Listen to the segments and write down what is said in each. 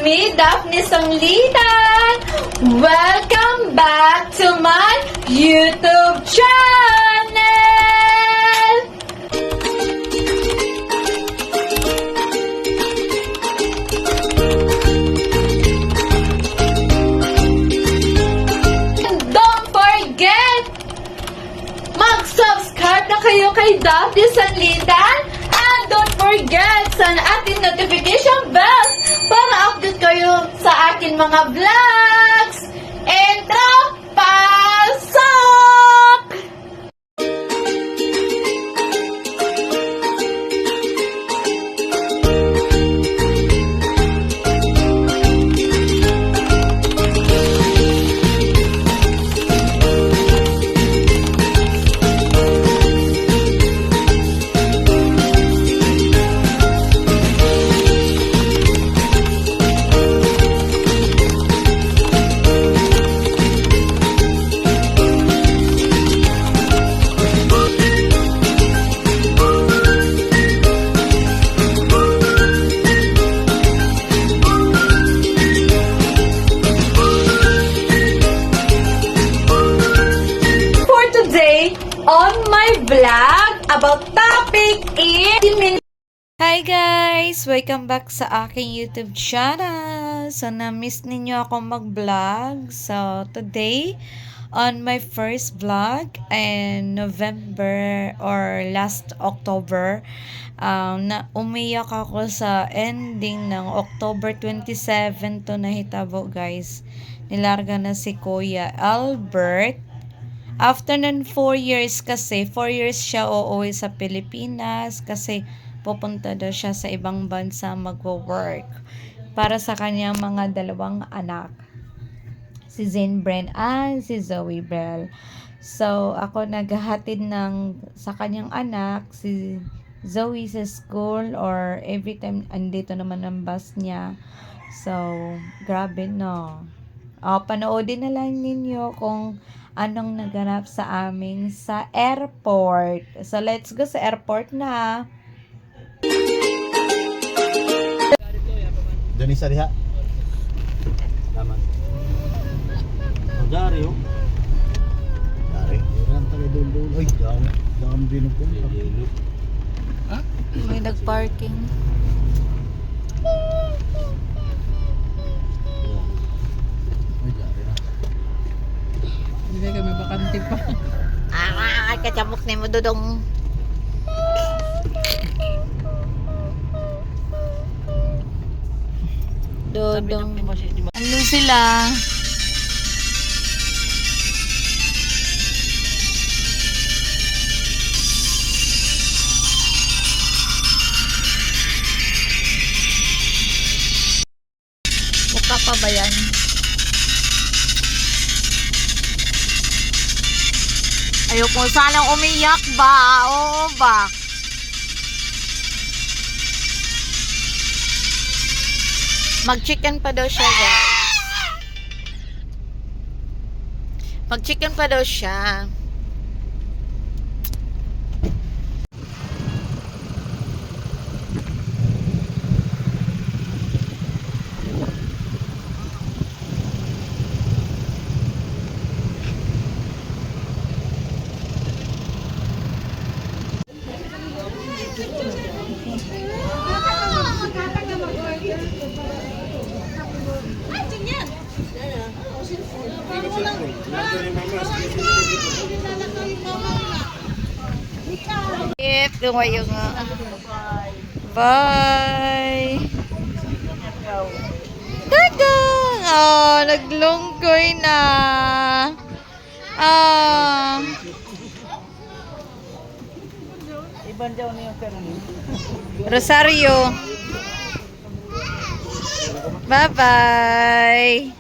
me, Daphne Sanglitan. Welcome back to my YouTube channel! And don't forget, mag-subscribe na kayo kay Daphne Sanglitan. And don't forget sa ating notification bells para update kayo sa aking mga vlogs. Entra, pasok! On my vlog about topic is Hi guys! Welcome back sa aking YouTube channel. So, na-miss ninyo ako mag-vlog. So, today, on my first vlog in November or last October, na umiyak ako sa ending ng October 27 to nahitabo guys. Nilarga na si Kuya Albert. After ng 4 years kasi, 4 years siya uuwi sa Pilipinas kasi pupunta daw siya sa ibang bansa magwo-work para sa kanyang mga dalawang anak. Si Zane Bren and si Zoe Bell. So, ako naghahatid sa kanyang anak, si Zoe sa school or every time andito naman ang bus niya. So, grabe no. Panoodin na lang ninyo kung anong naganap sa amin sa airport. So, let's go sa airport na. Dani sa diha. Laman. Oh, dari oh. Dari. Iran tagay dul. Ay, dam din ko. Ha? May nag-parking. Hindi kami bakante pa. Kacamok na mo dudong. Dodong. Ano sila? Mukha pa ba yan? Ayoko sanang umiyak ba? Oo ba? Mag-chicken pa daw siya, guys. Mag-chicken pa daw siya. Lumayo nga. Bye! Dagang! Oh, naglungkoy na. Rosario. Bye-bye!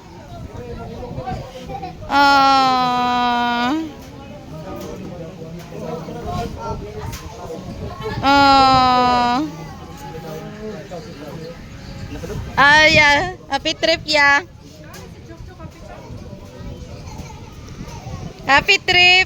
Yeah. Happy trip, ya. Happy trip.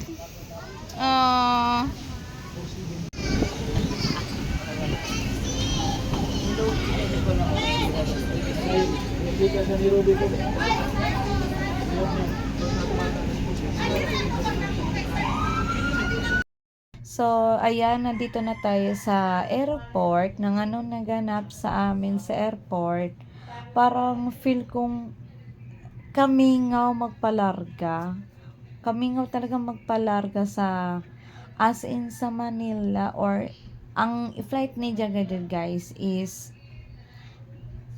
So, ayan, nandito na tayo sa airport. Nang ano naganap sa amin sa airport, parang feel kong kamingaw magpalarga. Kamingaw talaga magpalarga sa, as in sa Manila, or ang flight ni Jagadid guys is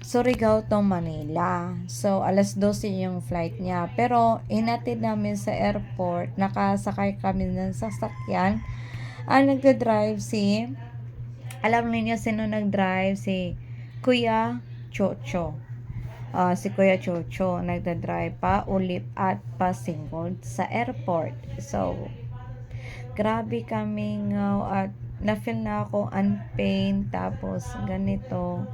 Surigao to Manila. So, alas 12 yung flight niya. Pero, hinatid namin sa airport, nakasakay kami ng sasakyan. Ang nagdadrive alam niyo sino nagdrive? Si Kuya Chocho. Si Kuya Chocho nagdadrive pa ulip at pasingkod sa airport. So, grabe kami at na-feel na ako unpain, tapos ganito,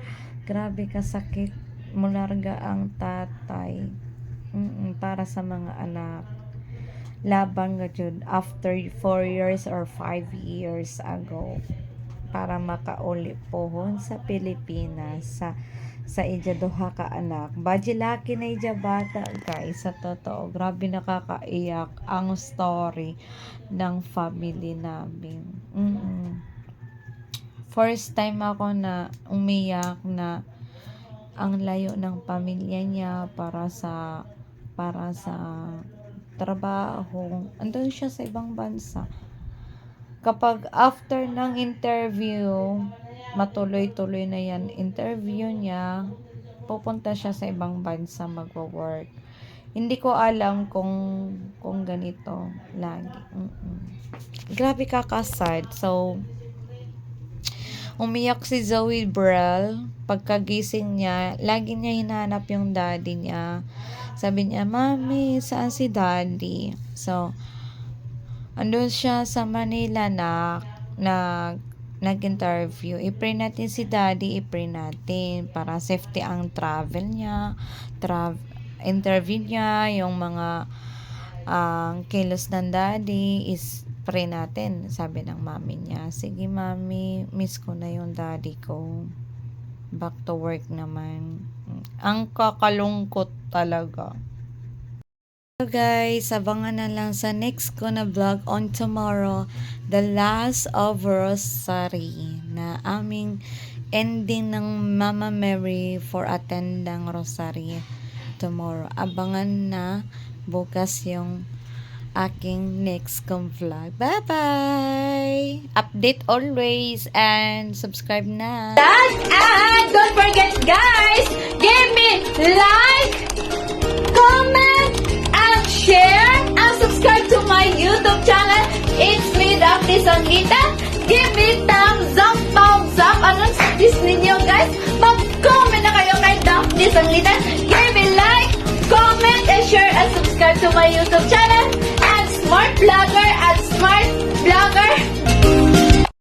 grabe kasakit mularga ang tatay. Para sa mga anak, labang nga jud after 4 years or 5 years ago para makauli pohon sa Pilipinas sa ija duha ka anak. Baji laki na ija bata guys, sa totoo grabe nakakaiyak ang story ng family namin. First time ako na umiyak na ang layo ng pamilya niya para sa trabaho. Andun siya sa ibang bansa. Kapag after ng interview, matuloy-tuloy na yan interview niya, pupunta siya sa ibang bansa magwo-work. Hindi ko alam kung ganito lagi. Grabe kakasad. So, umiyak si Zoe Brel. Pagkagising niya, lagi niya hinahanap yung daddy niya. Sabi niya, Mami, saan si daddy? So, andun siya sa Manila nag-interview. I-pray natin si daddy, i-pray natin para safety ang travel niya, interview niya, yung mga kilos ng daddy is pray natin, sabi ng mami niya. Sige mami, miss ko na yung daddy ko. Back to work naman. Ang kakalungkot talaga. So guys, abangan na lang sa next ko na vlog on tomorrow, the last of Rosary, na aming ending ng Mama Mary for attendang Rosary tomorrow. Abangan na bukas yung aking next kong vlog. Bye-bye! Update always and subscribe na! And don't forget guys, give me like, comment, and share, and subscribe to my YouTube channel. It's me, Daphne Sanlita. Give me thumbs up. Anong suggest ninyo guys? Mag-comment na kayo kay Daphne Sanlita. Give me like, comment, and share, and subscribe to my YouTube channel. And Smart Vlog